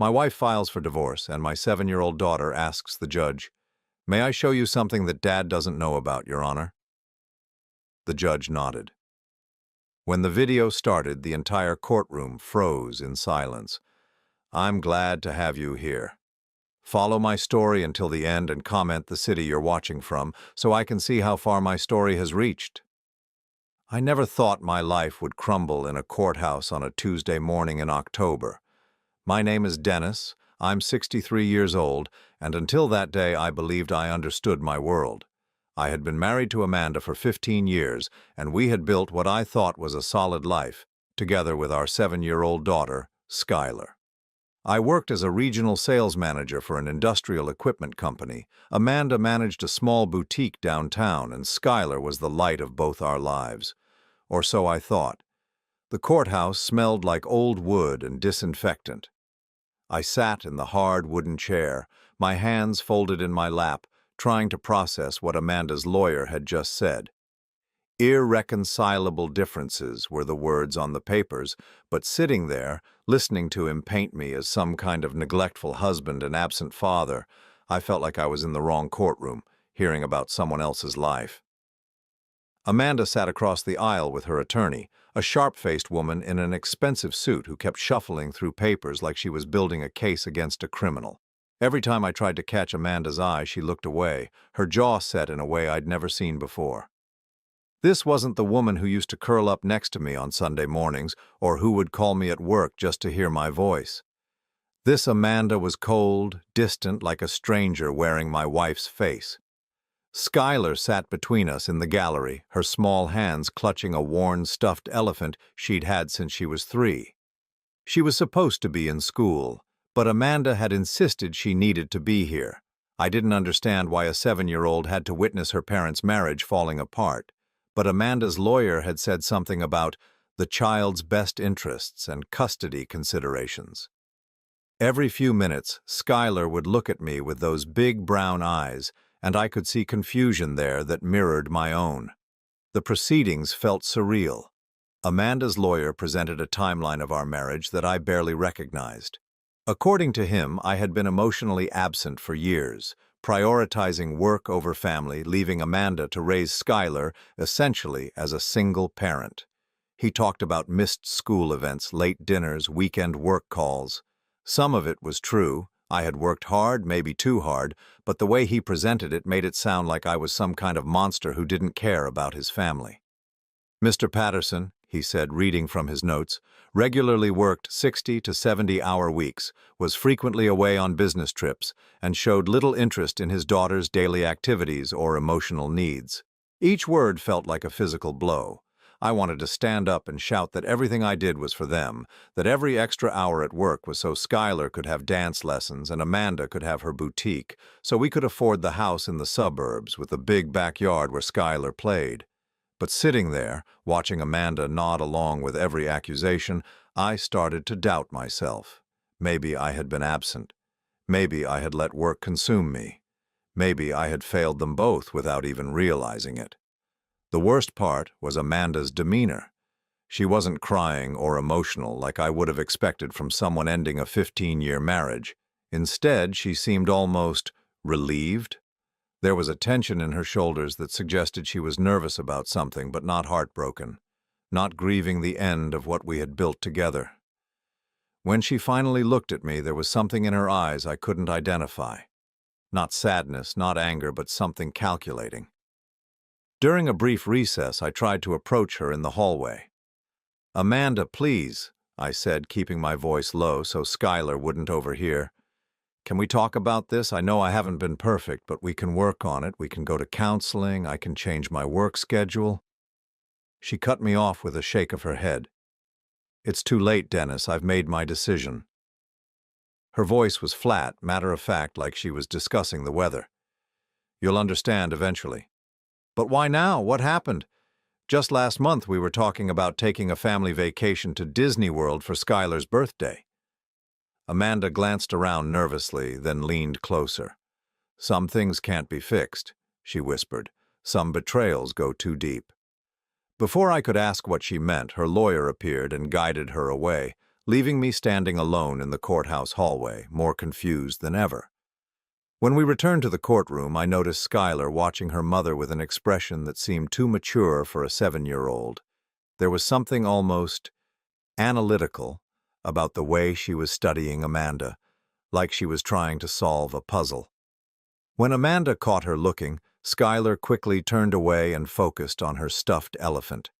My wife files for divorce, and my 7-year-old daughter asks the judge, "May I show you something that Dad doesn't know about, Your Honor?" The judge nodded. When the video started, the entire courtroom froze in silence. "I'm glad to have you here. Follow my story until the end and comment the city you're watching from so I can see how far my story has reached." I never thought my life would crumble in a courthouse on a Tuesday morning in October. My name is Dennis, I'm 63 years old, and until that day I believed I understood my world. I had been married to Amanda for 15 years, and we had built what I thought was a solid life, together with our 7-year-old daughter, Skylar. I worked as a regional sales manager for an industrial equipment company. Amanda managed a small boutique downtown, and Skylar was the light of both our lives. Or so I thought. The courthouse smelled like old wood and disinfectant. I sat in the hard wooden chair, my hands folded in my lap, trying to process what Amanda's lawyer had just said. Irreconcilable differences were the words on the papers, but sitting there, listening to him paint me as some kind of neglectful husband and absent father, I felt like I was in the wrong courtroom, hearing about someone else's life. Amanda sat across the aisle with her attorney, a sharp-faced woman in an expensive suit who kept shuffling through papers like she was building a case against a criminal. Every time I tried to catch Amanda's eye, she looked away, her jaw set in a way I'd never seen before. This wasn't the woman who used to curl up next to me on Sunday mornings or who would call me at work just to hear my voice. This Amanda was cold, distant, like a stranger wearing my wife's face. Skylar sat between us in the gallery, her small hands clutching a worn stuffed elephant she'd had since she was 3. She was supposed to be in school, but Amanda had insisted she needed to be here. I didn't understand why a 7-year-old had to witness her parents' marriage falling apart, but Amanda's lawyer had said something about the child's best interests and custody considerations. Every few minutes, Skylar would look at me with those big brown eyes, and I could see confusion there that mirrored my own. The proceedings felt surreal. Amanda's lawyer presented a timeline of our marriage that I barely recognized. According to him, I had been emotionally absent for years, prioritizing work over family, leaving Amanda to raise Skylar essentially as a single parent. He talked about missed school events, late dinners, weekend work calls. Some of it was true. I had worked hard, maybe too hard, but the way he presented it made it sound like I was some kind of monster who didn't care about his family. "Mr. Patterson," he said, reading from his notes, regularly worked 60 to 70-hour weeks, was frequently away on business trips, and showed little interest in his daughter's daily activities or emotional needs. Each word felt like a physical blow. I wanted to stand up and shout that everything I did was for them, that every extra hour at work was so Skylar could have dance lessons and Amanda could have her boutique, so we could afford the house in the suburbs with a big backyard where Skylar played. But sitting there, watching Amanda nod along with every accusation, I started to doubt myself. Maybe I had been absent. Maybe I had let work consume me. Maybe I had failed them both without even realizing it. The worst part was Amanda's demeanor. She wasn't crying or emotional like I would have expected from someone ending a 15-year marriage. Instead, she seemed almost relieved. There was a tension in her shoulders that suggested she was nervous about something but not heartbroken, not grieving the end of what we had built together. When she finally looked at me, there was something in her eyes I couldn't identify. Not sadness, not anger, but something calculating. During a brief recess, I tried to approach her in the hallway. "Amanda, please," I said, keeping my voice low so Skylar wouldn't overhear. "Can we talk about this? I know I haven't been perfect, but we can work on it. We can go to counseling. I can change my work schedule." She cut me off with a shake of her head. "It's too late, Dennis. I've made my decision." Her voice was flat, matter-of-fact, like she was discussing the weather. "You'll understand eventually." "But why now? What happened? Just last month we were talking about taking a family vacation to Disney World for Skylar's birthday." Amanda glanced around nervously, then leaned closer. "Some things can't be fixed," she whispered. "Some betrayals go too deep." Before I could ask what she meant, her lawyer appeared and guided her away, leaving me standing alone in the courthouse hallway, more confused than ever. When we returned to the courtroom, I noticed Skylar watching her mother with an expression that seemed too mature for a 7-year-old. There was something almost analytical about the way she was studying Amanda, like she was trying to solve a puzzle. When Amanda caught her looking, Skylar quickly turned away and focused on her stuffed elephant.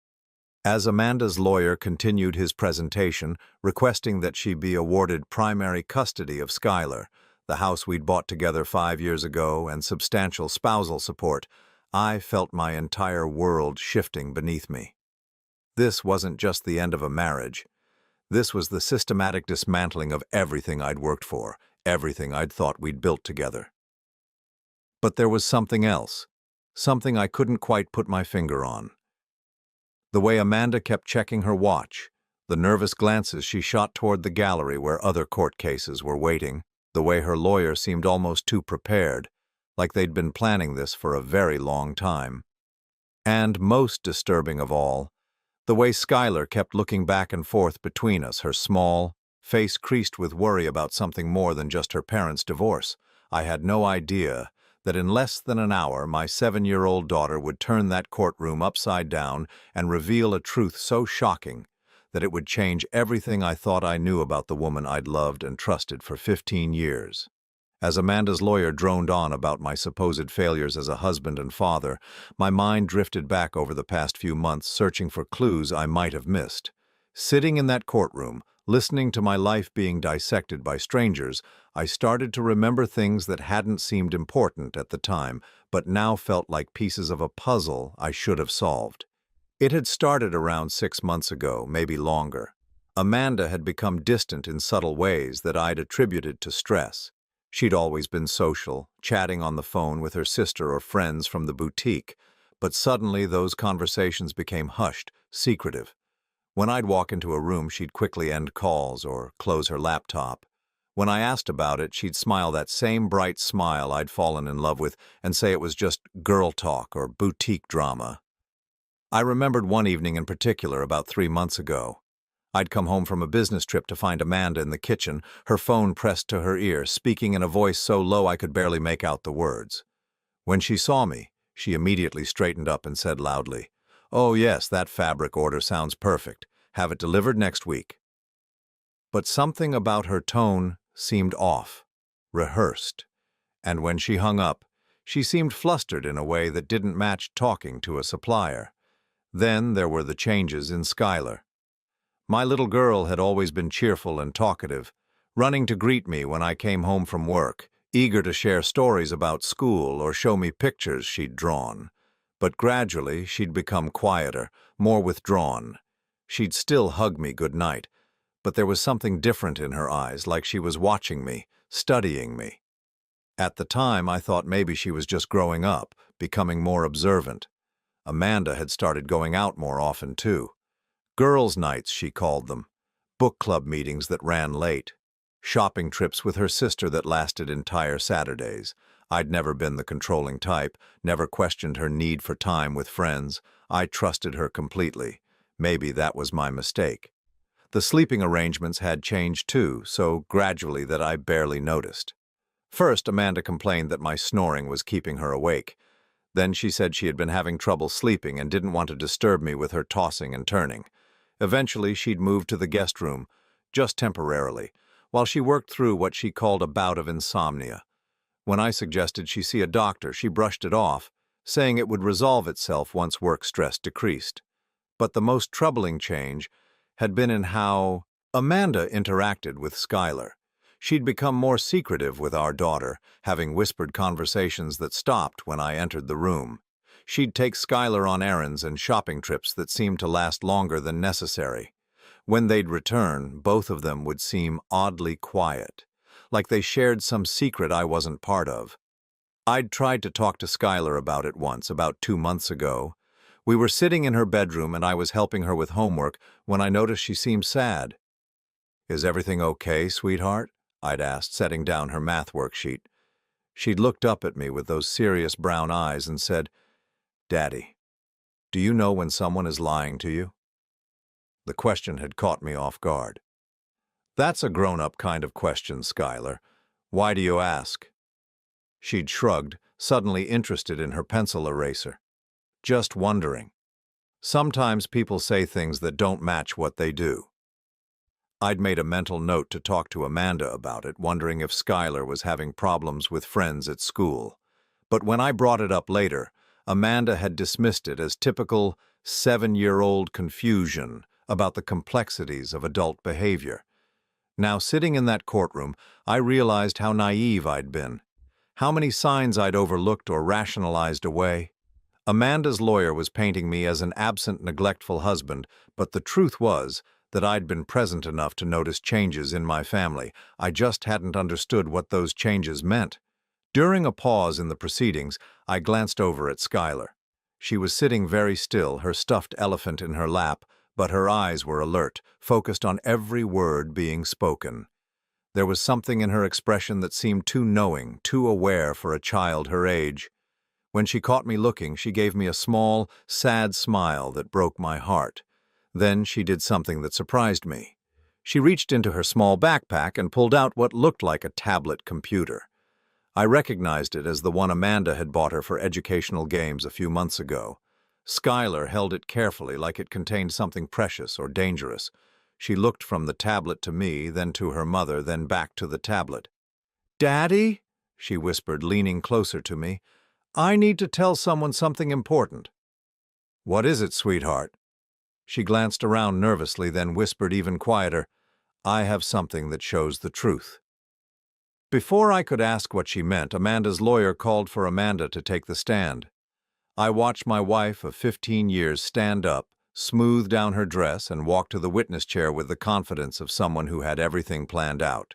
As Amanda's lawyer continued his presentation, requesting that she be awarded primary custody of Skylar, the house we'd bought together 5 years ago, and substantial spousal support, I felt my entire world shifting beneath me. This wasn't just the end of a marriage. This was the systematic dismantling of everything I'd worked for, everything I'd thought we'd built together. But there was something else, something I couldn't quite put my finger on. The way Amanda kept checking her watch, the nervous glances she shot toward the gallery where other court cases were waiting, the way her lawyer seemed almost too prepared, like they'd been planning this for a very long time. And most disturbing of all, the way Skylar kept looking back and forth between us, her small face creased with worry about something more than just her parents' divorce. I had no idea that in less than an hour my 7-year-old daughter would turn that courtroom upside down and reveal a truth so shocking that it would change everything I thought I knew about the woman I'd loved and trusted for 15 years. As Amanda's lawyer droned on about my supposed failures as a husband and father, my mind drifted back over the past few months, searching for clues I might have missed. Sitting in that courtroom, listening to my life being dissected by strangers, I started to remember things that hadn't seemed important at the time, but now felt like pieces of a puzzle I should have solved. It had started around 6 months ago, maybe longer. Amanda had become distant in subtle ways that I'd attributed to stress. She'd always been social, chatting on the phone with her sister or friends from the boutique, but suddenly those conversations became hushed, secretive. When I'd walk into a room, she'd quickly end calls or close her laptop. When I asked about it, she'd smile that same bright smile I'd fallen in love with and say it was just girl talk or boutique drama. I remembered one evening in particular about 3 months ago. I'd come home from a business trip to find Amanda in the kitchen, her phone pressed to her ear, speaking in a voice so low I could barely make out the words. When she saw me, she immediately straightened up and said loudly, "Oh yes, that fabric order sounds perfect. Have it delivered next week." But something about her tone seemed off, rehearsed, and when she hung up, she seemed flustered in a way that didn't match talking to a supplier. Then there were the changes in Skylar. My little girl had always been cheerful and talkative, running to greet me when I came home from work, eager to share stories about school or show me pictures she'd drawn. But gradually she'd become quieter, more withdrawn. She'd still hug me goodnight, but there was something different in her eyes, like she was watching me, studying me. At the time, I thought maybe she was just growing up, becoming more observant. Amanda had started going out more often, too. Girls' nights, she called them. Book club meetings that ran late. Shopping trips with her sister that lasted entire Saturdays. I'd never been the controlling type, never questioned her need for time with friends. I trusted her completely. Maybe that was my mistake. The sleeping arrangements had changed too, so gradually that I barely noticed. First, Amanda complained that my snoring was keeping her awake. Then she said she had been having trouble sleeping and didn't want to disturb me with her tossing and turning. Eventually, she'd moved to the guest room, just temporarily, while she worked through what she called a bout of insomnia. When I suggested she see a doctor, she brushed it off, saying it would resolve itself once work stress decreased. But the most troubling change had been in how Amanda interacted with Skylar. She'd become more secretive with our daughter, having whispered conversations that stopped when I entered the room. She'd take Skylar on errands and shopping trips that seemed to last longer than necessary. When they'd return, both of them would seem oddly quiet, like they shared some secret I wasn't part of. I'd tried to talk to Skylar about it once, about 2 months ago. We were sitting in her bedroom and I was helping her with homework when I noticed she seemed sad. "Is everything okay, sweetheart?" I'd asked, setting down her math worksheet. She'd looked up at me with those serious brown eyes and said, "Daddy, do you know when someone is lying to you?" The question had caught me off guard. That's a grown-up kind of question, Skylar. Why do you ask? She'd shrugged, suddenly interested in her pencil eraser. Just wondering. Sometimes people say things that don't match what they do. I'd made a mental note to talk to Amanda about it, wondering if Skylar was having problems with friends at school. But when I brought it up later, Amanda had dismissed it as typical 7-year-old confusion about the complexities of adult behavior. Now, sitting in that courtroom, I realized how naive I'd been, how many signs I'd overlooked or rationalized away. Amanda's lawyer was painting me as an absent, neglectful husband, but the truth was that I'd been present enough to notice changes in my family. I just hadn't understood what those changes meant. During a pause in the proceedings, I glanced over at Skylar. She was sitting very still, her stuffed elephant in her lap, but her eyes were alert, focused on every word being spoken. There was something in her expression that seemed too knowing, too aware for a child her age. When she caught me looking, she gave me a small, sad smile that broke my heart. Then she did something that surprised me. She reached into her small backpack and pulled out what looked like a tablet computer. I recognized it as the one Amanda had bought her for educational games a few months ago. Skylar held it carefully like it contained something precious or dangerous. She looked from the tablet to me, then to her mother, then back to the tablet. "Daddy," she whispered, leaning closer to me, "I need to tell someone something important." "What is it, sweetheart?" She glanced around nervously, then whispered even quieter, "I have something that shows the truth." Before I could ask what she meant, Amanda's lawyer called for Amanda to take the stand. I watched my wife of 15 years stand up, smooth down her dress, and walk to the witness chair with the confidence of someone who had everything planned out.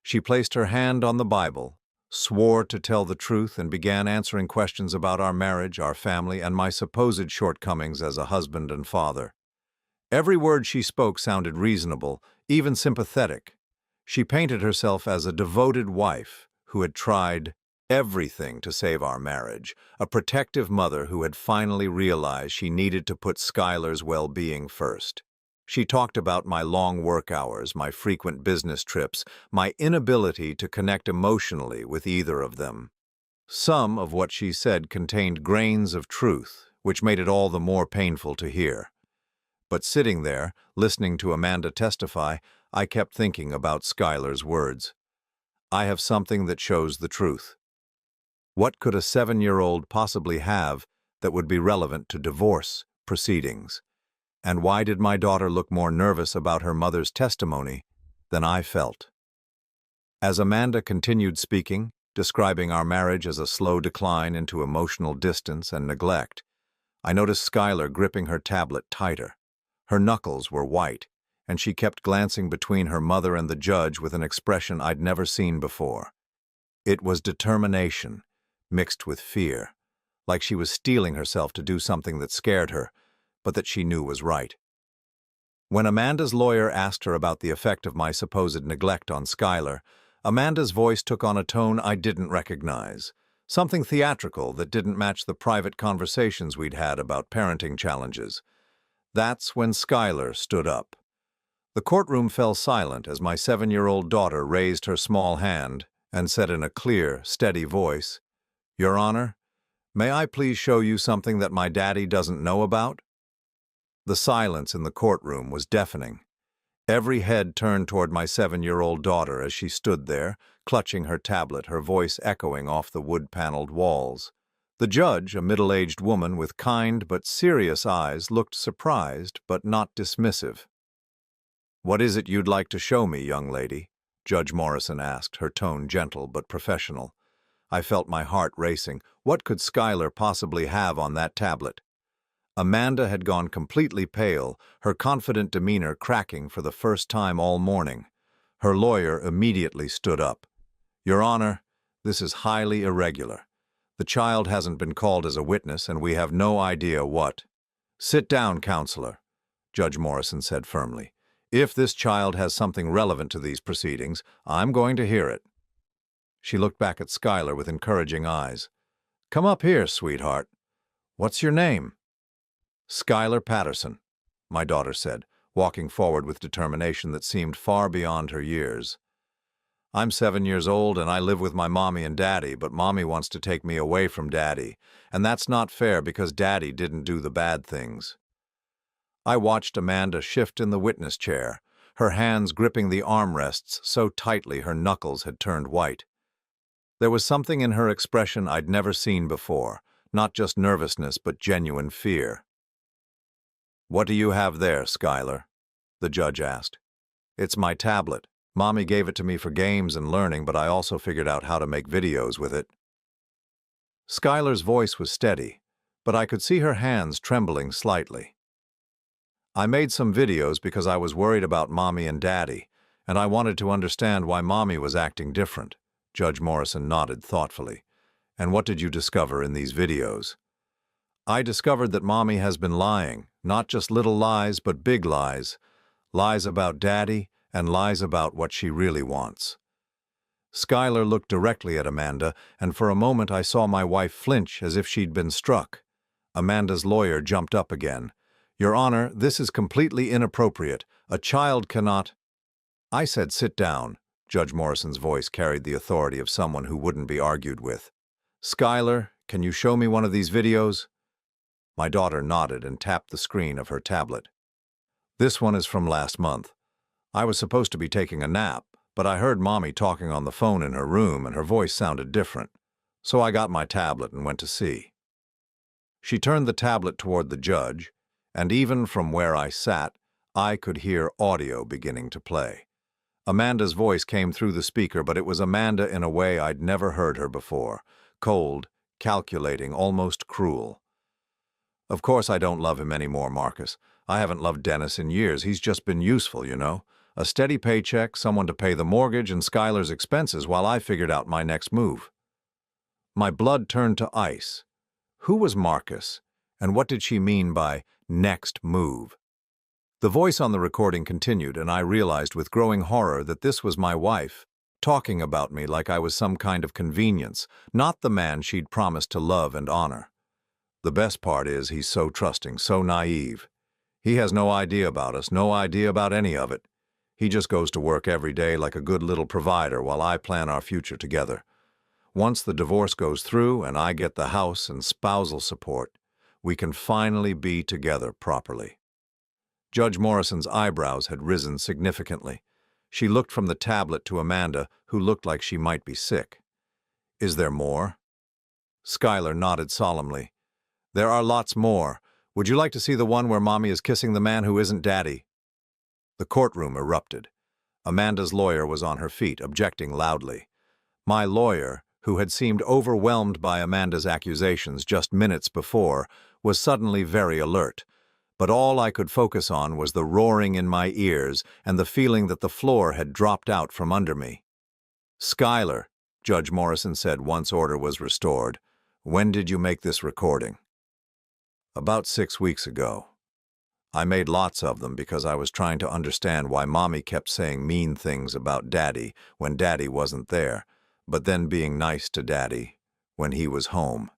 She placed her hand on the Bible, swore to tell the truth, and began answering questions about our marriage, our family, and my supposed shortcomings as a husband and father. Every word she spoke sounded reasonable, even sympathetic. She painted herself as a devoted wife who had tried everything to save our marriage, a protective mother who had finally realized she needed to put Skylar's well-being first. She talked about my long work hours, my frequent business trips, my inability to connect emotionally with either of them. Some of what she said contained grains of truth, which made it all the more painful to hear. But sitting there, listening to Amanda testify, I kept thinking about Skylar's words. I have something that shows the truth. What could a 7-year-old possibly have that would be relevant to divorce proceedings? And why did my daughter look more nervous about her mother's testimony than I felt? As Amanda continued speaking, describing our marriage as a slow decline into emotional distance and neglect, I noticed Skylar gripping her tablet tighter. Her knuckles were white, and she kept glancing between her mother and the judge with an expression I'd never seen before. It was determination, mixed with fear, like she was steeling herself to do something that scared her, but that she knew was right. When Amanda's lawyer asked her about the effect of my supposed neglect on Skylar, Amanda's voice took on a tone I didn't recognize, something theatrical that didn't match the private conversations we'd had about parenting challenges. That's when Skylar stood up. The courtroom fell silent as my 7-year-old daughter raised her small hand and said in a clear, steady voice, "Your Honor, may I please show you something that my daddy doesn't know about?" The silence in the courtroom was deafening. Every head turned toward my 7-year-old daughter as she stood there, clutching her tablet, her voice echoing off the wood-paneled walls. The judge, a middle-aged woman with kind but serious eyes, looked surprised but not dismissive. "What is it you'd like to show me, young lady?" Judge Morrison asked, her tone gentle but professional. I felt my heart racing. What could Skylar possibly have on that tablet? Amanda had gone completely pale, her confident demeanor cracking for the first time all morning. Her lawyer immediately stood up. "Your Honor, this is highly irregular. The child hasn't been called as a witness, and we have no idea what." "Sit down, counselor," Judge Morrison said firmly. "If this child has something relevant to these proceedings, I'm going to hear it." She looked back at Skylar with encouraging eyes. "Come up here, sweetheart. What's your name?" "Skylar Patterson," my daughter said. walking forward with determination that seemed far beyond her years. I'm 7 years old and I live with my mommy and daddy, but mommy wants to take me away from daddy, and that's not fair because daddy didn't do the bad things. I watched Amanda shift in the witness chair, her hands gripping the armrests so tightly her knuckles had turned white. There was something in her expression I'd never seen before, not just nervousness but genuine fear. "What do you have there, Skylar?" the judge asked. "It's my tablet. Mommy gave it to me for games and learning, but I also figured out how to make videos with it." Skylar's voice was steady, but I could see her hands trembling slightly. "I made some videos because I was worried about mommy and daddy, and I wanted to understand why mommy was acting different." Judge Morrison nodded thoughtfully. "And what did you discover in these videos?" "I discovered that mommy has been lying, not just little lies, but big lies. Lies about daddy and lies about what she really wants." Skylar looked directly at Amanda, and for a moment I saw my wife flinch as if she'd been struck. Amanda's lawyer jumped up again. "Your Honor, this is completely inappropriate. A child cannot—" "I said sit down." Judge Morrison's voice carried the authority of someone who wouldn't be argued with. "Skylar, can you show me one of these videos?" My daughter nodded and tapped the screen of her tablet. "This one is from last month. I was supposed to be taking a nap, but I heard mommy talking on the phone in her room and her voice sounded different. So I got my tablet and went to see." She turned the tablet toward the judge, and even from where I sat, I could hear audio beginning to play. Amanda's voice came through the speaker, but it was Amanda in a way I'd never heard her before. Cold, calculating, almost cruel. "Of course I don't love him anymore, Marcus. I haven't loved Dennis in years. He's just been useful, you know. A steady paycheck, someone to pay the mortgage and Skylar's expenses while I figured out my next move." My blood turned to ice. Who was Marcus, and what did she mean by next move? The voice on the recording continued, and I realized with growing horror that this was my wife, talking about me like I was some kind of convenience, not the man she'd promised to love and honor. The best part is he's so trusting, so naive. He has no idea about us, no idea about any of it. He just goes to work every day like a good little provider while I plan our future together. Once the divorce goes through and I get the house and spousal support, we can finally be together properly. Judge Morrison's eyebrows had risen significantly. She looked from the tablet to Amanda, who looked like she might be sick. "Is there more?" Skylar nodded solemnly. "There are lots more. Would you like to see the one where mommy is kissing the man who isn't daddy?" The courtroom erupted. Amanda's lawyer was on her feet, objecting loudly. My lawyer, who had seemed overwhelmed by Amanda's accusations just minutes before, was suddenly very alert. But all I could focus on was the roaring in my ears and the feeling that the floor had dropped out from under me. "Skylar," Judge Morrison said once order was restored, "when did you make this recording?" "About 6 weeks ago. I made lots of them because I was trying to understand why mommy kept saying mean things about daddy when daddy wasn't there, but then being nice to daddy when he was home.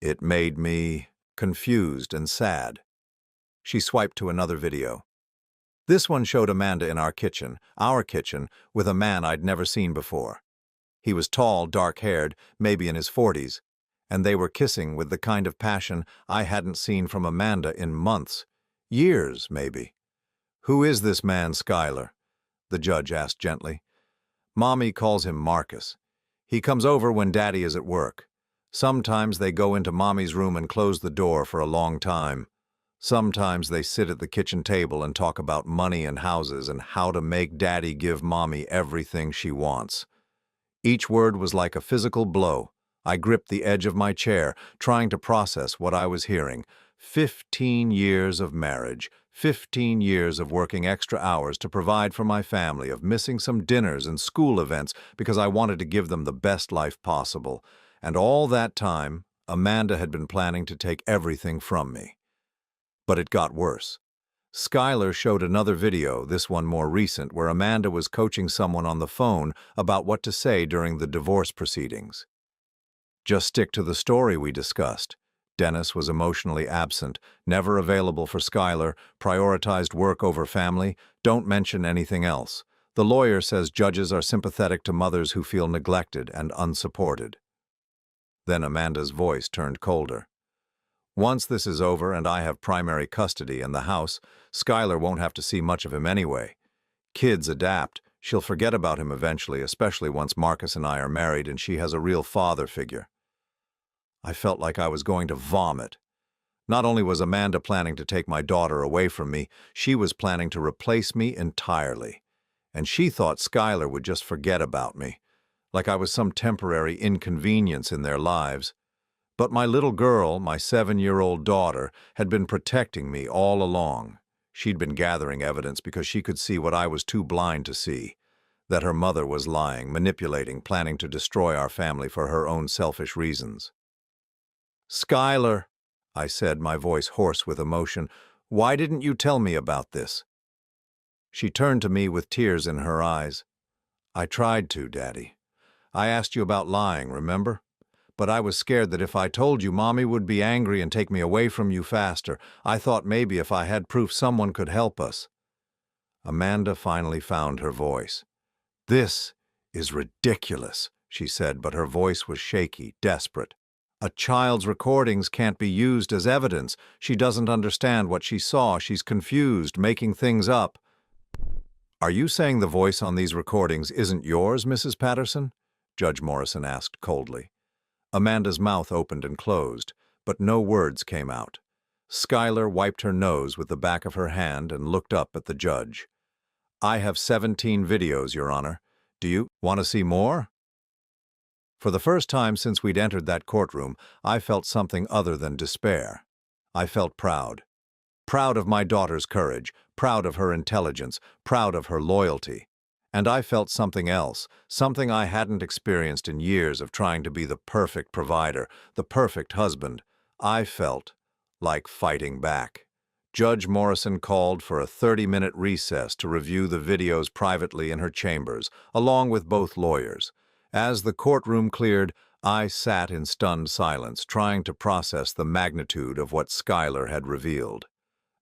It made me confused and sad." She swiped to another video. This one showed Amanda in our kitchen, with a man I'd never seen before. He was tall, dark-haired, maybe in his 40s, and they were kissing with the kind of passion I hadn't seen from Amanda in months, years, maybe. "Who is this man, Skylar?" the judge asked gently. "Mommy calls him Marcus. He comes over when daddy is at work. Sometimes they go into mommy's room and close the door for a long time. Sometimes they sit at the kitchen table and talk about money and houses and how to make daddy give mommy everything she wants." Each word was like a physical blow. I gripped the edge of my chair, trying to process what I was hearing. 15 years of marriage, 15 years of working extra hours to provide for my family, of missing some dinners and school events because I wanted to give them the best life possible. And all that time, Amanda had been planning to take everything from me. But it got worse. Skylar showed another video, this one more recent, where Amanda was coaching someone on the phone about what to say during the divorce proceedings. "Just stick to the story we discussed. Dennis was emotionally absent, never available for Skylar, prioritized work over family, don't mention anything else. The lawyer says judges are sympathetic to mothers who feel neglected and unsupported. Then Amanda's voice turned colder. Once this is over and I have primary custody in the house, Skylar won't have to see much of him anyway. Kids adapt. She'll forget about him eventually, especially once Marcus and I are married and she has a real father figure. I felt like I was going to vomit. Not only was Amanda planning to take my daughter away from me, she was planning to replace me entirely. And she thought Skylar would just forget about me, like I was some temporary inconvenience in their lives. But my little girl, my 7-year-old daughter, had been protecting me all along. She'd been gathering evidence because she could see what I was too blind to see, that her mother was lying, manipulating, planning to destroy our family for her own selfish reasons. "Skylar," I said, my voice hoarse with emotion, "why didn't you tell me about this?" She turned to me with tears in her eyes. "I tried to, Daddy. I asked you about lying, remember? But I was scared that if I told you, Mommy would be angry and take me away from you faster. I thought maybe if I had proof someone could help us." Amanda finally found her voice. "This is ridiculous," she said, but her voice was shaky, desperate. "A child's recordings can't be used as evidence. She doesn't understand what she saw. She's confused, making things up." "Are you saying the voice on these recordings isn't yours, Mrs. Patterson?" Judge Morrison asked coldly. Amanda's mouth opened and closed, but no words came out. Skylar wiped her nose with the back of her hand and looked up at the judge. "I have 17 videos, Your Honor. Do you want to see more?" For the first time since we'd entered that courtroom, I felt something other than despair. I felt proud. Proud of my daughter's courage, proud of her intelligence, proud of her loyalty. And I felt something else, something I hadn't experienced in years of trying to be the perfect provider, the perfect husband. I felt like fighting back. Judge Morrison called for a 30-minute recess to review the videos privately in her chambers, along with both lawyers. As the courtroom cleared, I sat in stunned silence, trying to process the magnitude of what Skylar had revealed.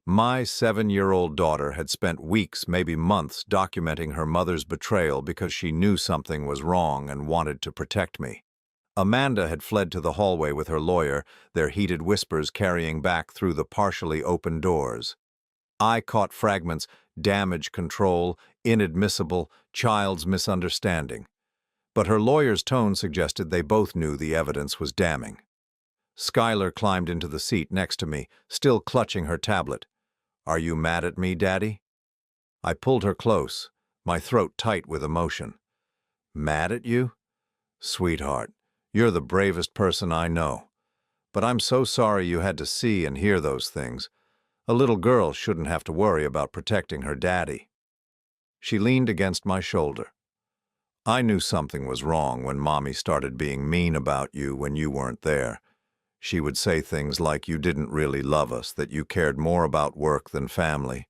My 7-year-old daughter had spent weeks, maybe months, documenting her mother's betrayal because she knew something was wrong and wanted to protect me. Amanda had fled to the hallway with her lawyer, their heated whispers carrying back through the partially open doors. I caught fragments: damage control, inadmissible, child's misunderstanding. But her lawyer's tone suggested they both knew the evidence was damning. Skylar climbed into the seat next to me, still clutching her tablet. "Are you mad at me, Daddy?" I pulled her close, my throat tight with emotion. "Mad at you? Sweetheart, you're the bravest person I know. But I'm so sorry you had to see and hear those things. A little girl shouldn't have to worry about protecting her daddy." She leaned against my shoulder. "I knew something was wrong when Mommy started being mean about you when you weren't there. She would say things like you didn't really love us, that you cared more about work than family.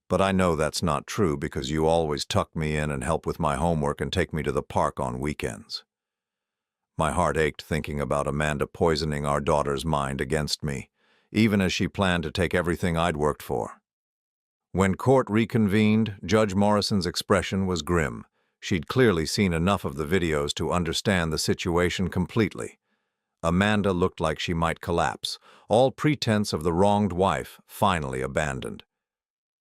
But I know that's not true because you always tuck me in and help with my homework and take me to the park on weekends." My heart ached thinking about Amanda poisoning our daughter's mind against me, even as she planned to take everything I'd worked for. When court reconvened, Judge Morrison's expression was grim. She'd clearly seen enough of the videos to understand the situation completely. Amanda looked like she might collapse, all pretense of the wronged wife finally abandoned.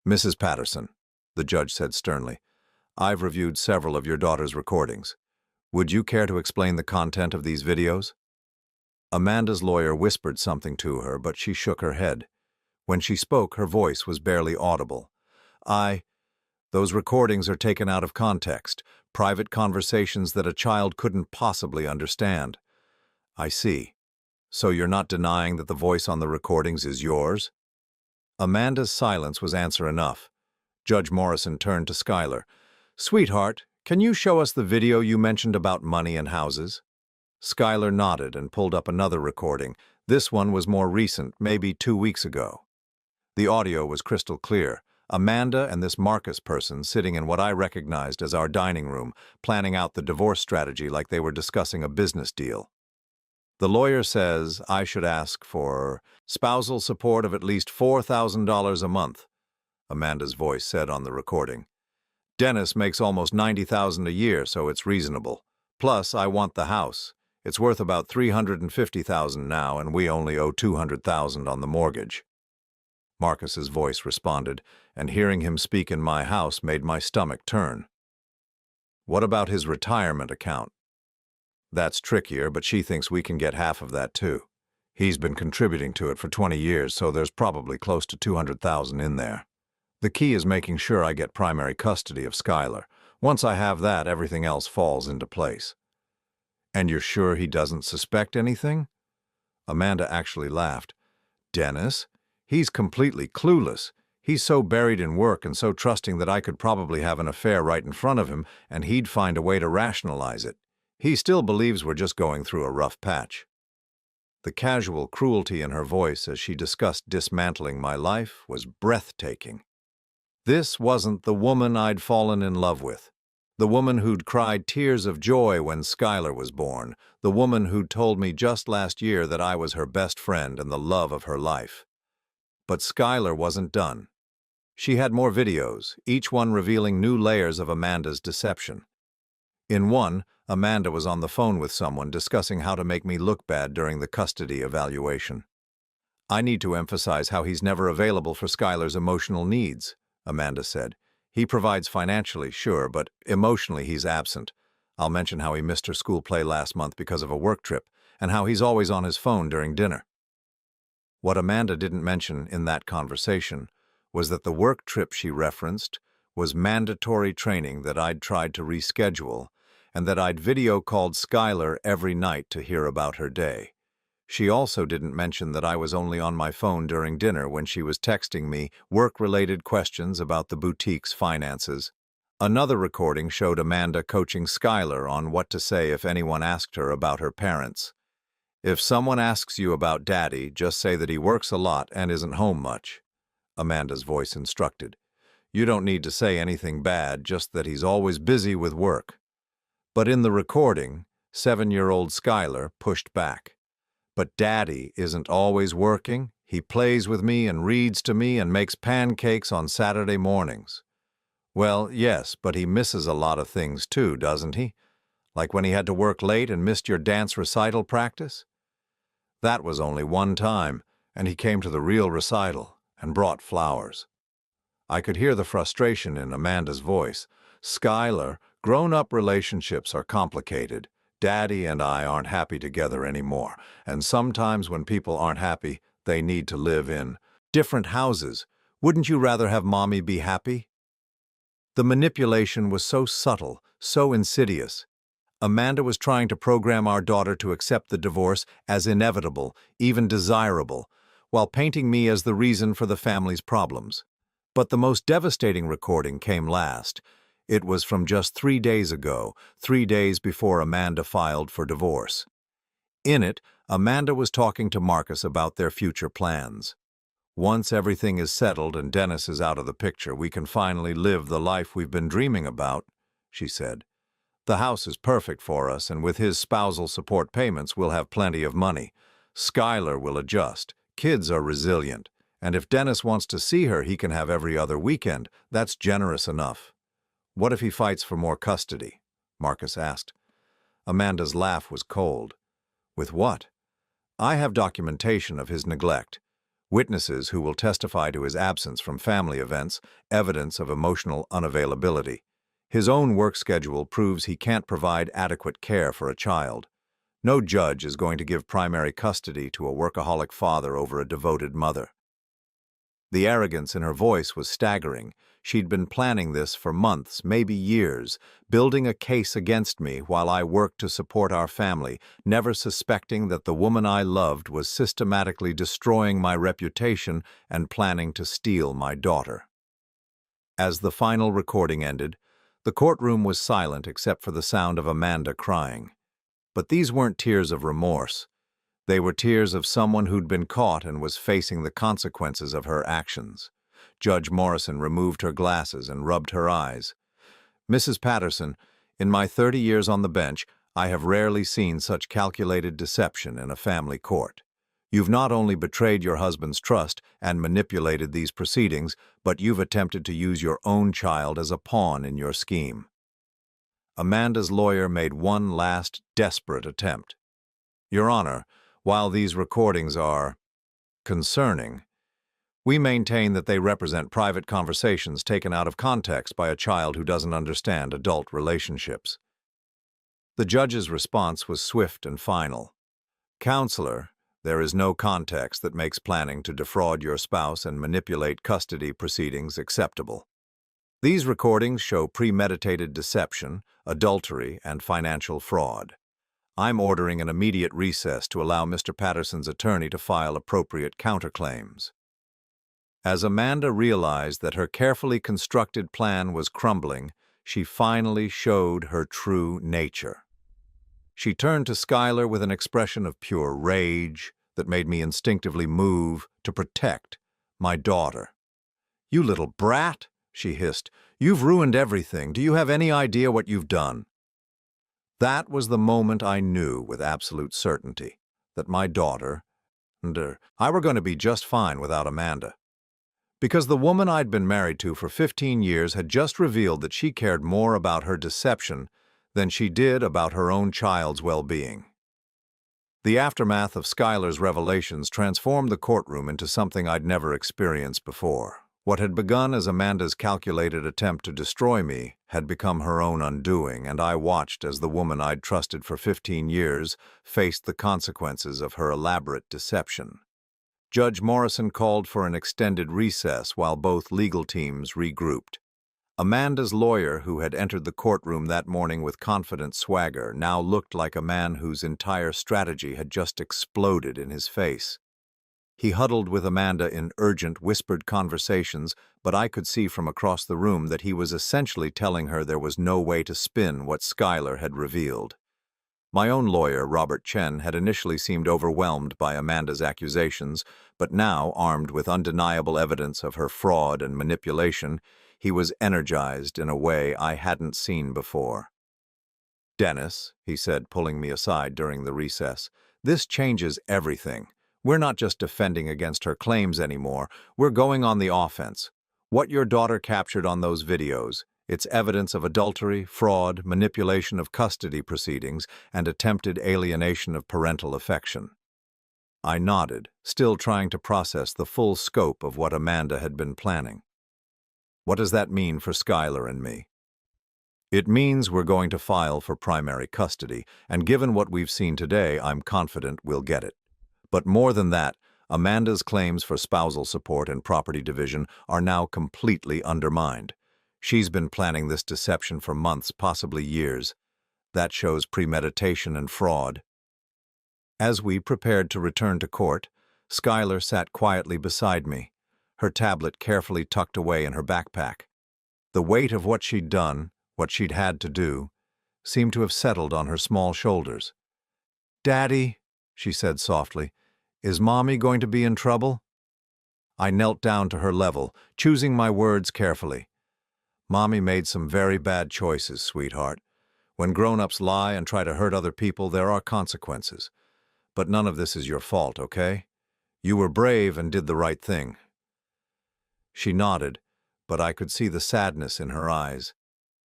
"Mrs. Patterson," the judge said sternly, "I've reviewed several of your daughter's recordings. Would you care to explain the content of these videos?" Amanda's lawyer whispered something to her, but she shook her head. When she spoke, her voice was barely audible. Those recordings are taken out of context, private conversations that a child couldn't possibly understand." "I see. So you're not denying that the voice on the recordings is yours?" Amanda's silence was answer enough. Judge Morrison turned to Skylar. "Sweetheart, can you show us the video you mentioned about money and houses?" Skylar nodded and pulled up another recording. This one was more recent, maybe 2 weeks ago. The audio was crystal clear. Amanda and this Marcus person sitting in what I recognized as our dining room, planning out the divorce strategy like they were discussing a business deal. The lawyer says I should ask for spousal support of at least $4,000 a month, Amanda's voice said on the recording. Dennis makes almost $90,000 a year, so it's reasonable. Plus, I want the house. It's worth about $350,000 now, and we only owe $200,000 on the mortgage. Marcus's voice responded, and hearing him speak in my house made my stomach turn. What about his retirement account? That's trickier, but she thinks we can get half of that too. He's been contributing to it for 20 years, so there's probably close to $200,000 in there. The key is making sure I get primary custody of Skylar. Once I have that, everything else falls into place. And you're sure he doesn't suspect anything? Amanda actually laughed. Dennis? He's completely clueless. He's so buried in work and so trusting that I could probably have an affair right in front of him, and he'd find a way to rationalize it. He still believes we're just going through a rough patch. The casual cruelty in her voice as she discussed dismantling my life was breathtaking. This wasn't the woman I'd fallen in love with. The woman who'd cried tears of joy when Skylar was born. The woman who'd told me just last year that I was her best friend and the love of her life. But Skylar wasn't done. She had more videos, each one revealing new layers of Amanda's deception. In one, Amanda was on the phone with someone discussing how to make me look bad during the custody evaluation. I need to emphasize how he's never available for Skylar's emotional needs, Amanda said. He provides financially, sure, but emotionally he's absent. I'll mention how he missed her school play last month because of a work trip, and how he's always on his phone during dinner. What Amanda didn't mention in that conversation was that the work trip she referenced was mandatory training that I'd tried to reschedule, and that I'd video-called Skylar every night to hear about her day. She also didn't mention that I was only on my phone during dinner when she was texting me work-related questions about the boutique's finances. Another recording showed Amanda coaching Skylar on what to say if anyone asked her about her parents. If someone asks you about Daddy, just say that he works a lot and isn't home much, Amanda's voice instructed. You don't need to say anything bad, just that he's always busy with work. But in the recording, 7-year-old Skylar pushed back. But Daddy isn't always working. He plays with me and reads to me and makes pancakes on Saturday mornings. Well, yes, but he misses a lot of things too, doesn't he? Like when he had to work late and missed your dance recital practice? That was only one time, and he came to the real recital and brought flowers. I could hear the frustration in Amanda's voice. Skylar, grown-up relationships are complicated. Daddy and I aren't happy together anymore, and sometimes when people aren't happy, they need to live in different houses. Wouldn't you rather have Mommy be happy? The manipulation was so subtle, so insidious. Amanda was trying to program our daughter to accept the divorce as inevitable, even desirable, while painting me as the reason for the family's problems. But the most devastating recording came last. It was from just 3 days ago, 3 days before Amanda filed for divorce. In it, Amanda was talking to Marcus about their future plans. Once everything is settled and Dennis is out of the picture, we can finally live the life we've been dreaming about, she said. The house is perfect for us, and with his spousal support payments, we'll have plenty of money. Skylar will adjust. Kids are resilient. And if Dennis wants to see her, he can have every other weekend. That's generous enough. What if he fights for more custody? Marcus asked. Amanda's laugh was cold. With what? I have documentation of his neglect. Witnesses who will testify to his absence from family events, evidence of emotional unavailability. His own work schedule proves he can't provide adequate care for a child. No judge is going to give primary custody to a workaholic father over a devoted mother. The arrogance in her voice was staggering. She'd been planning this for months, maybe years, building a case against me while I worked to support our family, never suspecting that the woman I loved was systematically destroying my reputation and planning to steal my daughter. As the final recording ended, the courtroom was silent except for the sound of Amanda crying. But these weren't tears of remorse. They were tears of someone who'd been caught and was facing the consequences of her actions. Judge Morrison removed her glasses and rubbed her eyes. Mrs. Patterson, in my 30 years on the bench, I have rarely seen such calculated deception in a family court. You've not only betrayed your husband's trust and manipulated these proceedings, but you've attempted to use your own child as a pawn in your scheme. Amanda's lawyer made one last desperate attempt. Your Honor, while these recordings are concerning, we maintain that they represent private conversations taken out of context by a child who doesn't understand adult relationships. The judge's response was swift and final. Counselor, there is no context that makes planning to defraud your spouse and manipulate custody proceedings acceptable. These recordings show premeditated deception, adultery, and financial fraud. I'm ordering an immediate recess to allow Mr. Patterson's attorney to file appropriate counterclaims. As Amanda realized that her carefully constructed plan was crumbling, she finally showed her true nature. She turned to Schuyler with an expression of pure rage that made me instinctively move to protect my daughter. "You little brat," she hissed. "You've ruined everything. Do you have any idea what you've done?" That was the moment I knew with absolute certainty that my daughter and I were going to be just fine without Amanda. Because the woman I'd been married to for 15 years had just revealed that she cared more about her deception than she did about her own child's well-being. The aftermath of Schuyler's revelations transformed the courtroom into something I'd never experienced before. What had begun as Amanda's calculated attempt to destroy me had become her own undoing, and I watched as the woman I'd trusted for 15 years faced the consequences of her elaborate deception. Judge Morrison called for an extended recess while both legal teams regrouped. Amanda's lawyer, who had entered the courtroom that morning with confident swagger, now looked like a man whose entire strategy had just exploded in his face. He huddled with Amanda in urgent, whispered conversations, but I could see from across the room that he was essentially telling her there was no way to spin what Schuyler had revealed. My own lawyer, Robert Chen, had initially seemed overwhelmed by Amanda's accusations, but now, armed with undeniable evidence of her fraud and manipulation, he was energized in a way I hadn't seen before. "Dennis," he said, pulling me aside during the recess, "this changes everything. We're not just defending against her claims anymore, we're going on the offense. What your daughter captured on those videos, it's evidence of adultery, fraud, manipulation of custody proceedings, and attempted alienation of parental affection." I nodded, still trying to process the full scope of what Amanda had been planning. "What does that mean for Schuyler and me?" "It means we're going to file for primary custody, and given what we've seen today, I'm confident we'll get it. But more than that, Amanda's claims for spousal support and property division are now completely undermined. She's been planning this deception for months, possibly years. That shows premeditation and fraud." As we prepared to return to court, Schuyler sat quietly beside me, her tablet carefully tucked away in her backpack. The weight of what she'd done, what she'd had to do, seemed to have settled on her small shoulders. "Daddy," she said softly, "is Mommy going to be in trouble?" I knelt down to her level, choosing my words carefully. "Mommy made some very bad choices, sweetheart. When grown-ups lie and try to hurt other people, there are consequences. But none of this is your fault, okay? You were brave and did the right thing." She nodded, but I could see the sadness in her eyes.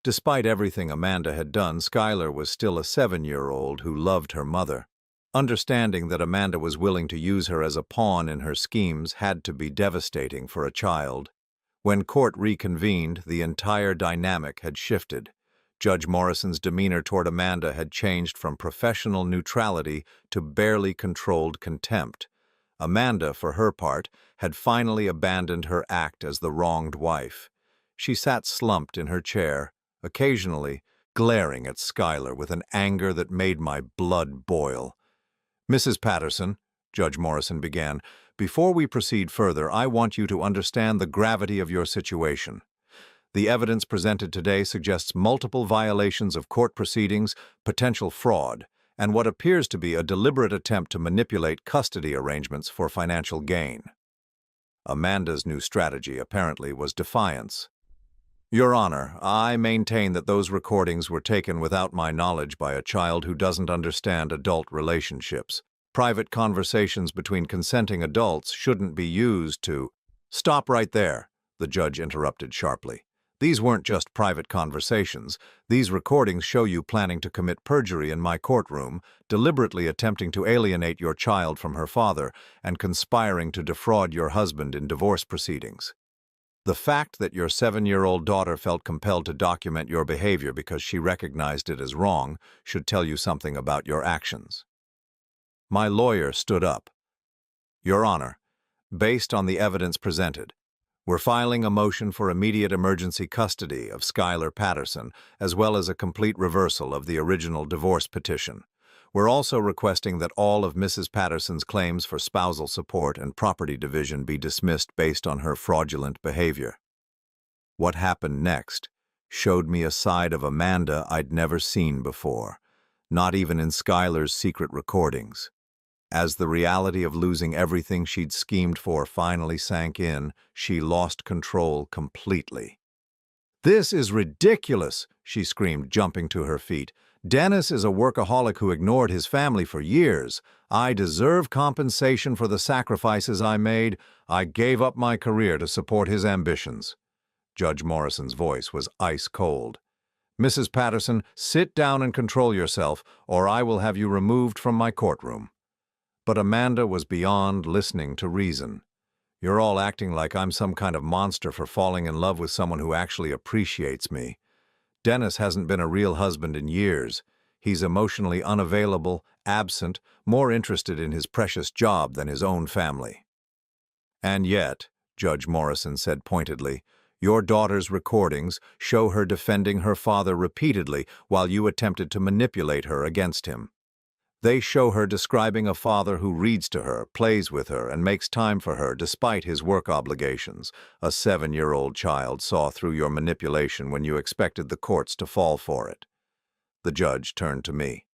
Despite everything Amanda had done, Schuyler was still a 7-year-old who loved her mother. Understanding that Amanda was willing to use her as a pawn in her schemes had to be devastating for a child. When court reconvened, the entire dynamic had shifted. Judge Morrison's demeanor toward Amanda had changed from professional neutrality to barely controlled contempt. Amanda, for her part, had finally abandoned her act as the wronged wife. She sat slumped in her chair, occasionally glaring at Schuyler with an anger that made my blood boil. "Mrs. Patterson," Judge Morrison began, "before we proceed further, I want you to understand the gravity of your situation. The evidence presented today suggests multiple violations of court proceedings, potential fraud, and what appears to be a deliberate attempt to manipulate custody arrangements for financial gain." Amanda's new strategy, apparently, was defiance. Your Honor, I maintain that those recordings were taken without my knowledge by a child who doesn't understand adult relationships. Private conversations between consenting adults shouldn't be used to— Stop right there, the judge interrupted sharply. These weren't just private conversations. These recordings show you planning to commit perjury in my courtroom, deliberately attempting to alienate your child from her father, and conspiring to defraud your husband in divorce proceedings. The fact that your 7-year-old daughter felt compelled to document your behavior because she recognized it as wrong should tell you something about your actions. My lawyer stood up. Your Honor, based on the evidence presented, we're filing a motion for immediate emergency custody of Skylar Patterson, as well as a complete reversal of the original divorce petition. We're also requesting that all of Mrs. Patterson's claims for spousal support and property division be dismissed based on her fraudulent behavior. What happened next showed me a side of Amanda I'd never seen before, not even in Skylar's secret recordings. As the reality of losing everything she'd schemed for finally sank in, she lost control completely. "This is ridiculous," she screamed, jumping to her feet. "Dennis is a workaholic who ignored his family for years. I deserve compensation for the sacrifices I made. I gave up my career to support his ambitions." Judge Morrison's voice was ice cold. "Mrs. Patterson, sit down and control yourself, or I will have you removed from my courtroom." But Amanda was beyond listening to reason. "You're all acting like I'm some kind of monster for falling in love with someone who actually appreciates me. Dennis hasn't been a real husband in years. He's emotionally unavailable, absent, more interested in his precious job than his own family." "And yet," Judge Morrison said pointedly, "your daughter's recordings show her defending her father repeatedly while you attempted to manipulate her against him. They show her describing a father who reads to her, plays with her, and makes time for her despite his work obligations. A 7-year-old child saw through your manipulation when you expected the courts to fall for it." The judge turned to me.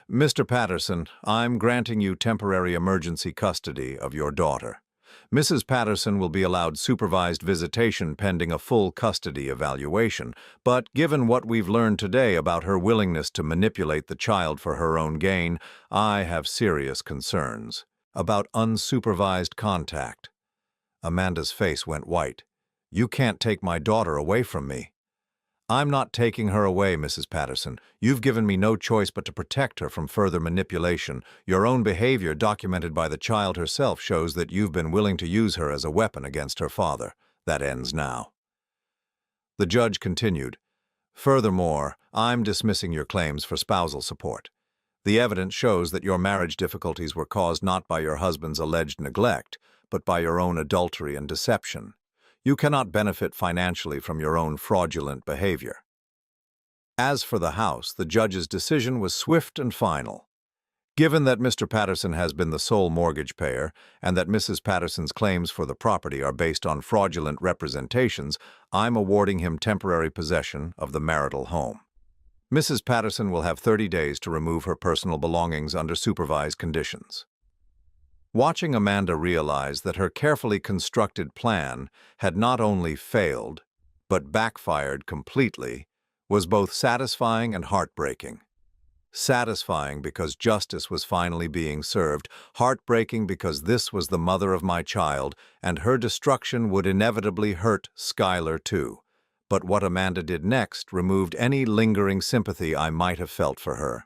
"Mr. Patterson, I'm granting you temporary emergency custody of your daughter. Mrs. Patterson will be allowed supervised visitation pending a full custody evaluation, but given what we've learned today about her willingness to manipulate the child for her own gain, I have serious concerns about unsupervised contact." Amanda's face went white. "You can't take my daughter away from me." "I'm not taking her away, Mrs. Patterson. You've given me no choice but to protect her from further manipulation. Your own behavior, documented by the child herself, shows that you've been willing to use her as a weapon against her father. That ends now." The judge continued, "Furthermore, I'm dismissing your claims for spousal support. The evidence shows that your marriage difficulties were caused not by your husband's alleged neglect, but by your own adultery and deception. You cannot benefit financially from your own fraudulent behavior." As for the house, the judge's decision was swift and final. Given that Mr. Patterson has been the sole mortgage payer and that Mrs. Patterson's claims for the property are based on fraudulent representations, I'm awarding him temporary possession of the marital home. Mrs. Patterson will have 30 days to remove her personal belongings under supervised conditions. Watching Amanda realize that her carefully constructed plan had not only failed, but backfired completely, was both satisfying and heartbreaking. Satisfying because justice was finally being served, heartbreaking because this was the mother of my child, and her destruction would inevitably hurt Skylar too. But what Amanda did next removed any lingering sympathy I might have felt for her.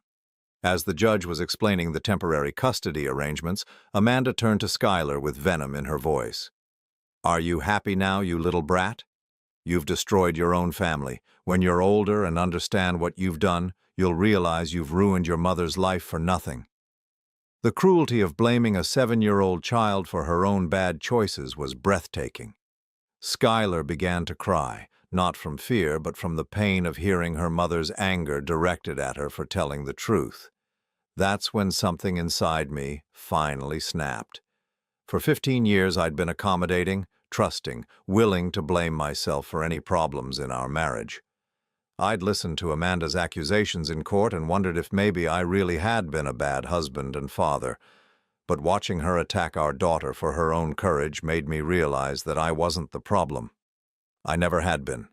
As the judge was explaining the temporary custody arrangements, Amanda turned to Skylar with venom in her voice. "Are you happy now, you little brat? You've destroyed your own family. When you're older and understand what you've done, you'll realize you've ruined your mother's life for nothing." The cruelty of blaming a 7-year-old child for her own bad choices was breathtaking. Skylar began to cry, not from fear, but from the pain of hearing her mother's anger directed at her for telling the truth. That's when something inside me finally snapped. For 15 years I'd been accommodating, trusting, willing to blame myself for any problems in our marriage. I'd listened to Amanda's accusations in court and wondered if maybe I really had been a bad husband and father. But watching her attack our daughter for her own courage made me realize that I wasn't the problem. I never had been.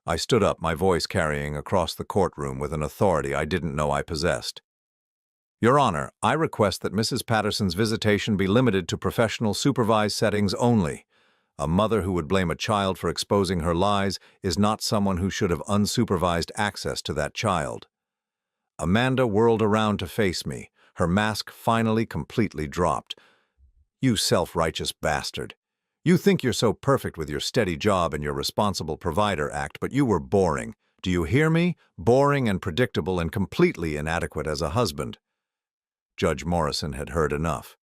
I stood up, my voice carrying across the courtroom with an authority I didn't know I possessed. Your Honor, I request that Mrs. Patterson's visitation be limited to professional supervised settings only. A mother who would blame a child for exposing her lies is not someone who should have unsupervised access to that child. Amanda whirled around to face me, her mask finally completely dropped. You self-righteous bastard. You think you're so perfect with your steady job and your responsible provider act, but you were boring. Do you hear me? Boring and predictable and completely inadequate as a husband. Judge Morrison had heard enough.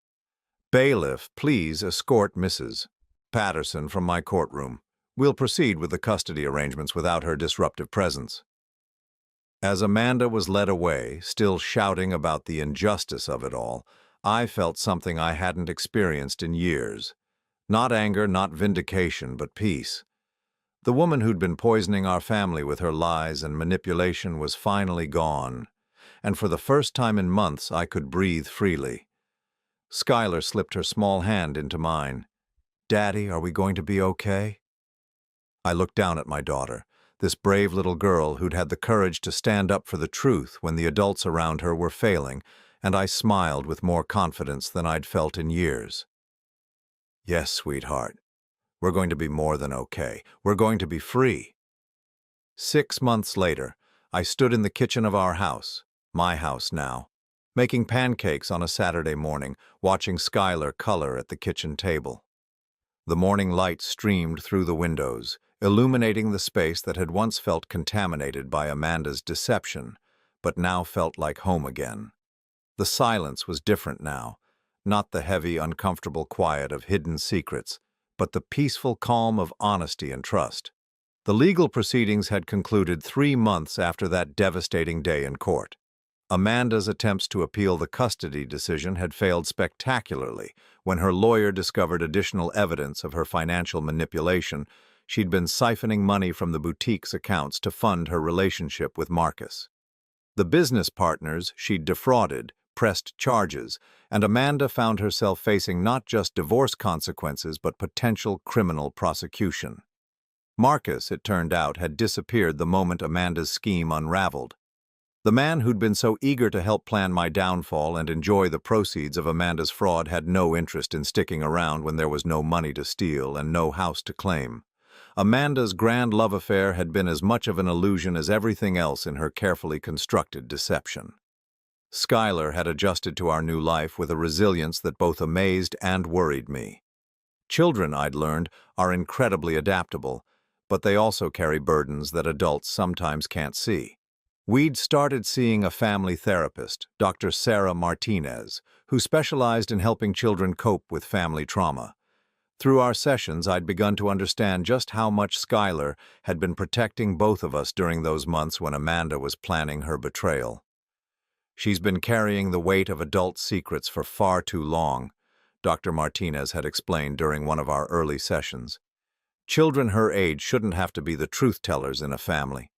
Bailiff, please escort Mrs. Patterson from my courtroom. We'll proceed with the custody arrangements without her disruptive presence. As Amanda was led away, still shouting about the injustice of it all, I felt something I hadn't experienced in years. Not anger, not vindication, but peace. The woman who'd been poisoning our family with her lies and manipulation was finally gone, and for the first time in months I could breathe freely. Skylar slipped her small hand into mine. Daddy, are we going to be okay? I looked down at my daughter, this brave little girl who'd had the courage to stand up for the truth when the adults around her were failing, and I smiled with more confidence than I'd felt in years. Yes, sweetheart. We're going to be more than okay. We're going to be free. 6 months later, I stood in the kitchen of our house, my house now, making pancakes on a Saturday morning, watching Skylar color at the kitchen table. The morning light streamed through the windows, illuminating the space that had once felt contaminated by Amanda's deception, but now felt like home again. The silence was different now, not the heavy, uncomfortable quiet of hidden secrets, but the peaceful calm of honesty and trust. The legal proceedings had concluded 3 months after that devastating day in court. Amanda's attempts to appeal the custody decision had failed spectacularly when her lawyer discovered additional evidence of her financial manipulation. She'd been siphoning money from the boutique's accounts to fund her relationship with Marcus. The business partners she'd defrauded pressed charges, and Amanda found herself facing not just divorce consequences but potential criminal prosecution. Marcus, it turned out, had disappeared the moment Amanda's scheme unraveled. The man who'd been so eager to help plan my downfall and enjoy the proceeds of Amanda's fraud had no interest in sticking around when there was no money to steal and no house to claim. Amanda's grand love affair had been as much of an illusion as everything else in her carefully constructed deception. Skylar had adjusted to our new life with a resilience that both amazed and worried me. Children, I'd learned, are incredibly adaptable, but they also carry burdens that adults sometimes can't see. We'd started seeing a family therapist, Dr. Sarah Martinez, who specialized in helping children cope with family trauma. Through our sessions, I'd begun to understand just how much Skylar had been protecting both of us during those months when Amanda was planning her betrayal. She's been carrying the weight of adult secrets for far too long, Dr. Martinez had explained during one of our early sessions. Children her age shouldn't have to be the truth-tellers in a family.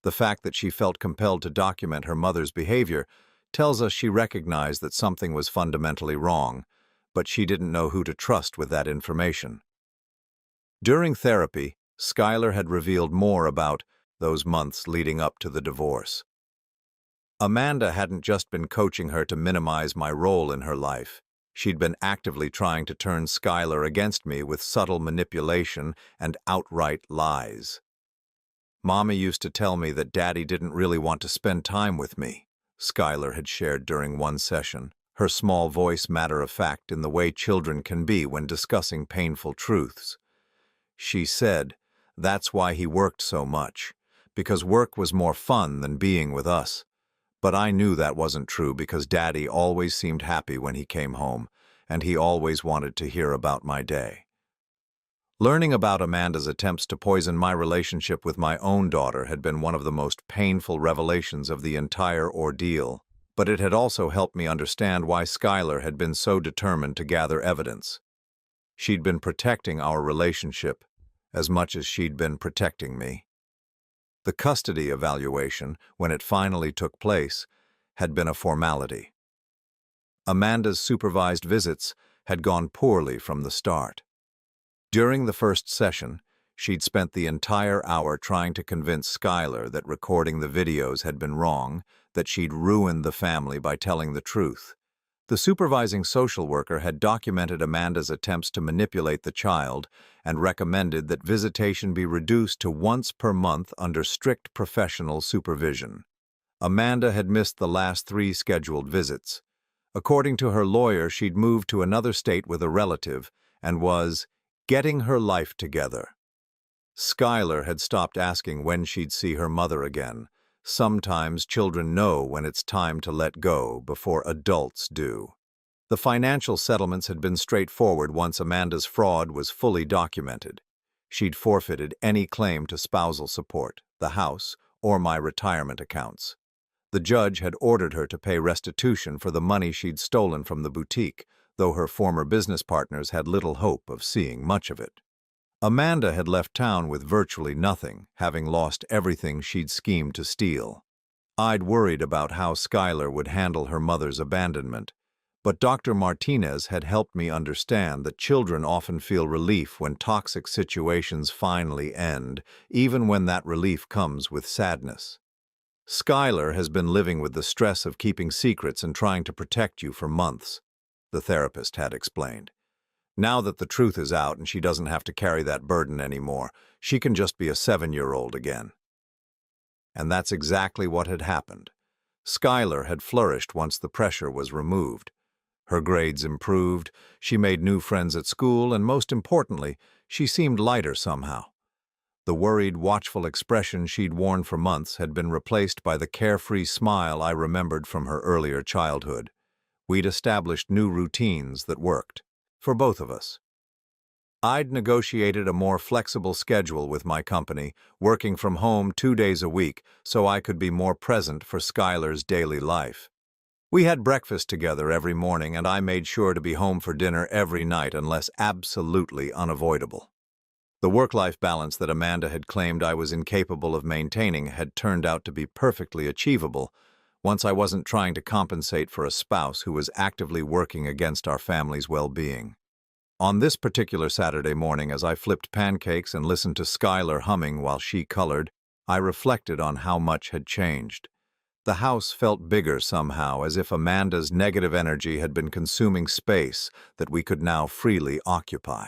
The fact that she felt compelled to document her mother's behavior tells us she recognized that something was fundamentally wrong, but she didn't know who to trust with that information. During therapy, Skylar had revealed more about those months leading up to the divorce. Amanda hadn't just been coaching her to minimize my role in her life. She'd been actively trying to turn Skylar against me with subtle manipulation and outright lies. Mommy used to tell me that Daddy didn't really want to spend time with me, Skylar had shared during one session, her small voice matter-of-fact in the way children can be when discussing painful truths. She said, that's why he worked so much, because work was more fun than being with us. But I knew that wasn't true because Daddy always seemed happy when he came home, and he always wanted to hear about my day. Learning about Amanda's attempts to poison my relationship with my own daughter had been one of the most painful revelations of the entire ordeal, but it had also helped me understand why Skylar had been so determined to gather evidence. She'd been protecting our relationship as much as she'd been protecting me. The custody evaluation, when it finally took place, had been a formality. Amanda's supervised visits had gone poorly from the start. During the first session, She'd spent the entire hour trying to convince Skylar that recording the videos had been wrong, that she'd ruined the family by telling the truth. The supervising social worker had documented Amanda's attempts to manipulate the child and recommended that visitation be reduced to once per month under strict professional supervision. Amanda had missed the last 3 scheduled visits. According to her lawyer, she'd moved to another state with a relative and was getting her life together. Skylar had stopped asking when she'd see her mother again. Sometimes children know when it's time to let go before adults do. The financial settlements had been straightforward once Amanda's fraud was fully documented. She'd forfeited any claim to spousal support, the house, or my retirement accounts. The judge had ordered her to pay restitution for the money she'd stolen from the boutique, though her former business partners had little hope of seeing much of it. Amanda had left town with virtually nothing, having lost everything she'd schemed to steal. I'd worried about how Skylar would handle her mother's abandonment, but Dr. Martinez had helped me understand that children often feel relief when toxic situations finally end, even when that relief comes with sadness. Skylar has been living with the stress of keeping secrets and trying to protect you for months, the therapist had explained. Now that the truth is out and she doesn't have to carry that burden anymore, she can just be a 7-year-old again. And that's exactly what had happened. Skylar had flourished once the pressure was removed. Her grades improved, she made new friends at school, and most importantly, she seemed lighter somehow. The worried, watchful expression she'd worn for months had been replaced by the carefree smile I remembered from her earlier childhood. We'd established new routines that worked. For both of us. I'd negotiated a more flexible schedule with my company, working from home 2 days a week so I could be more present for Skylar's daily life. We had breakfast together every morning, and I made sure to be home for dinner every night unless absolutely unavoidable. The work-life balance that Amanda had claimed I was incapable of maintaining had turned out to be perfectly achievable once I wasn't trying to compensate for a spouse who was actively working against our family's well-being. On this particular Saturday morning, as I flipped pancakes and listened to Skylar humming while she colored, I reflected on how much had changed. The house felt bigger somehow, as if Amanda's negative energy had been consuming space that we could now freely occupy.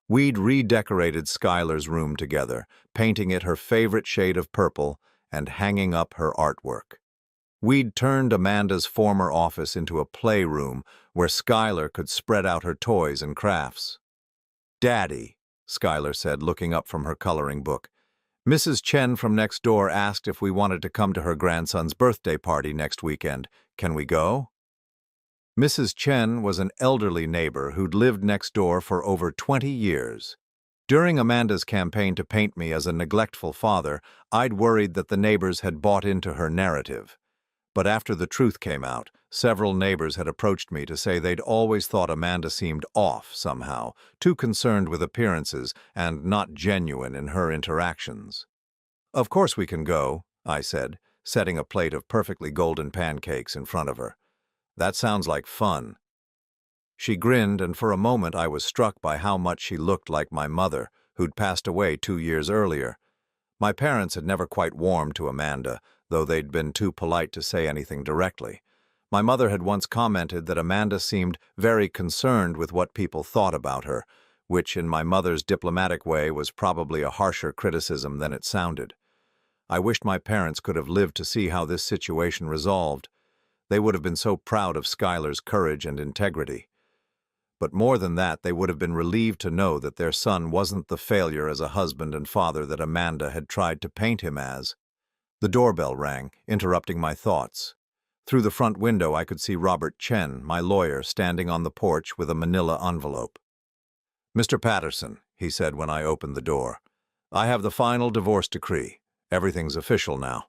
We'd redecorated Skylar's room together, painting it her favorite shade of purple and hanging up her artwork. We'd turned Amanda's former office into a playroom where Skylar could spread out her toys and crafts. "Daddy," Skylar said, looking up from her coloring book, "Mrs. Chen from next door asked if we wanted to come to her grandson's birthday party next weekend. Can we go?" Mrs. Chen was an elderly neighbor who'd lived next door for over 20 years. During Amanda's campaign to paint me as a neglectful father, I'd worried that the neighbors had bought into her narrative. But after the truth came out, several neighbors had approached me to say they'd always thought Amanda seemed off somehow, too concerned with appearances and not genuine in her interactions. "Of course we can go," I said, setting a plate of perfectly golden pancakes in front of her. "That sounds like fun." She grinned, and for a moment I was struck by how much she looked like my mother, who'd passed away 2 years earlier. My parents had never quite warmed to Amanda, though they'd been too polite to say anything directly. My mother had once commented that Amanda seemed very concerned with what people thought about her, which in my mother's diplomatic way was probably a harsher criticism than it sounded. I wished my parents could have lived to see how this situation resolved. They would have been so proud of Skylar's courage and integrity. But more than that, they would have been relieved to know that their son wasn't the failure as a husband and father that Amanda had tried to paint him as. The doorbell rang, interrupting my thoughts. Through the front window, I could see Robert Chen, my lawyer, standing on the porch with a manila envelope. "Mr. Patterson," he said when I opened the door, "I have the final divorce decree. Everything's official now."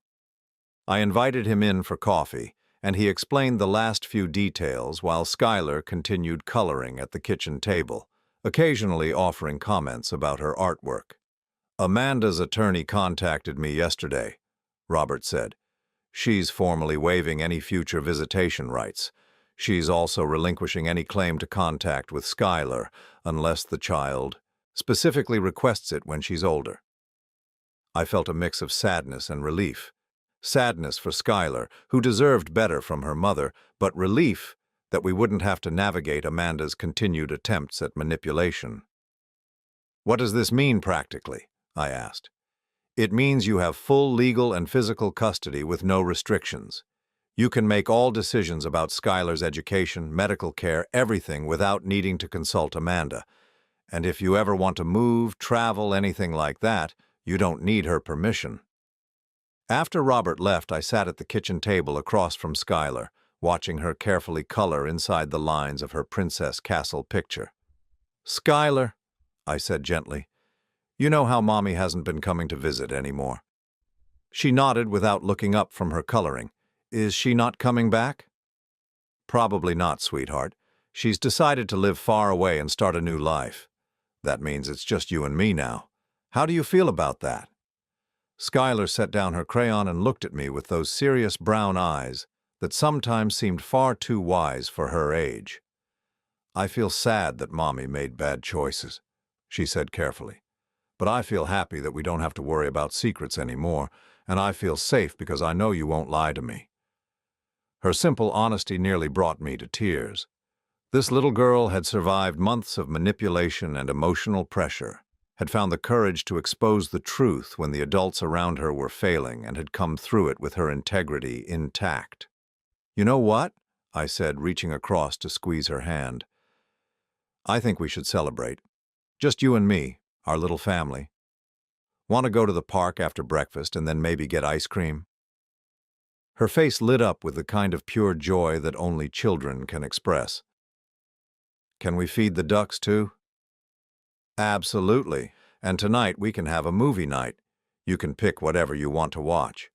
I invited him in for coffee, and he explained the last few details while Skylar continued coloring at the kitchen table, occasionally offering comments about her artwork. "Amanda's attorney contacted me yesterday," Robert said. "She's formally waiving any future visitation rights. She's also relinquishing any claim to contact with Skylar, unless the child..." specifically requests it when she's older. I felt a mix of sadness and relief. Sadness for Skylar, who deserved better from her mother, but relief that we wouldn't have to navigate Amanda's continued attempts at manipulation. "What does this mean practically?" I asked. "It means you have full legal and physical custody with no restrictions. You can make all decisions about Skylar's education, medical care, everything without needing to consult Amanda. And if you ever want to move, travel, anything like that, you don't need her permission." After Robert left, I sat at the kitchen table across from Skylar, watching her carefully color inside the lines of her Princess Castle picture. "Skylar," I said gently, "you know how Mommy hasn't been coming to visit anymore." She nodded without looking up from her coloring. "Is she not coming back?" "Probably not, sweetheart. She's decided to live far away and start a new life. That means it's just you and me now. How do you feel about that?" Skylar set down her crayon and looked at me with those serious brown eyes that sometimes seemed far too wise for her age. "I feel sad that Mommy made bad choices," she said carefully. "But I feel happy that we don't have to worry about secrets anymore, and I feel safe because I know you won't lie to me." Her simple honesty nearly brought me to tears. This little girl had survived months of manipulation and emotional pressure, had found the courage to expose the truth when the adults around her were failing, and had come through it with her integrity intact. "You know what?" I said, reaching across to squeeze her hand. "I think we should celebrate. Just you and me, our little family. Want to go to the park after breakfast and then maybe get ice cream?" Her face lit up with the kind of pure joy that only children can express. "Can we feed the ducks too?" "Absolutely. And tonight we can have a movie night. You can pick whatever you want to watch."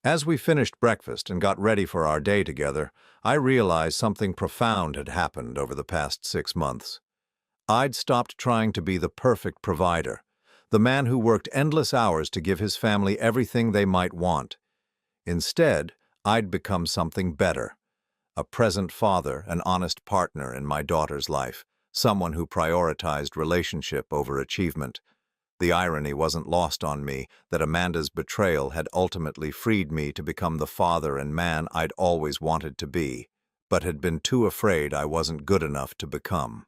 As we finished breakfast and got ready for our day together, I realized something profound had happened over the past 6 months. I'd stopped trying to be the perfect provider, the man who worked endless hours to give his family everything they might want. Instead, I'd become something better, a present father, an honest partner in my daughter's life, someone who prioritized relationship over achievement. The irony wasn't lost on me that Amanda's betrayal had ultimately freed me to become the father and man I'd always wanted to be, but had been too afraid I wasn't good enough to become.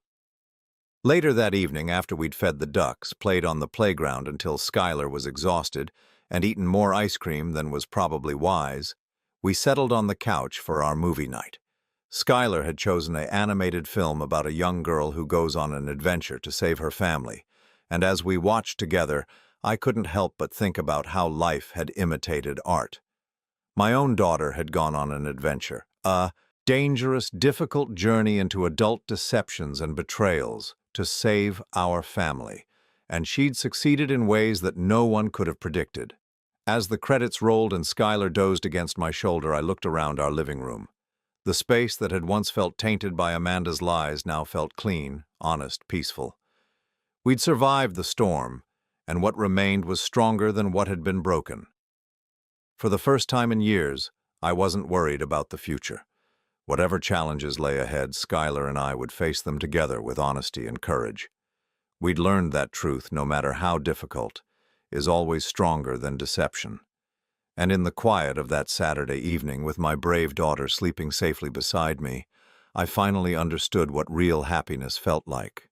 Later that evening, after we'd fed the ducks, played on the playground until Skylar was exhausted, and eaten more ice cream than was probably wise, we settled on the couch for our movie night. Skylar had chosen an animated film about a young girl who goes on an adventure to save her family, and as we watched together, I couldn't help but think about how life had imitated art. My own daughter had gone on an adventure, a dangerous, difficult journey into adult deceptions and betrayals to save our family, and she'd succeeded in ways that no one could have predicted. As the credits rolled and Skylar dozed against my shoulder, I looked around our living room. The space that had once felt tainted by Amanda's lies now felt clean, honest, peaceful. We'd survived the storm, and what remained was stronger than what had been broken. For the first time in years, I wasn't worried about the future. Whatever challenges lay ahead, Skylar and I would face them together with honesty and courage. We'd learned that truth, no matter how difficult, is always stronger than deception. And in the quiet of that Saturday evening, with my brave daughter sleeping safely beside me, I finally understood what real happiness felt like.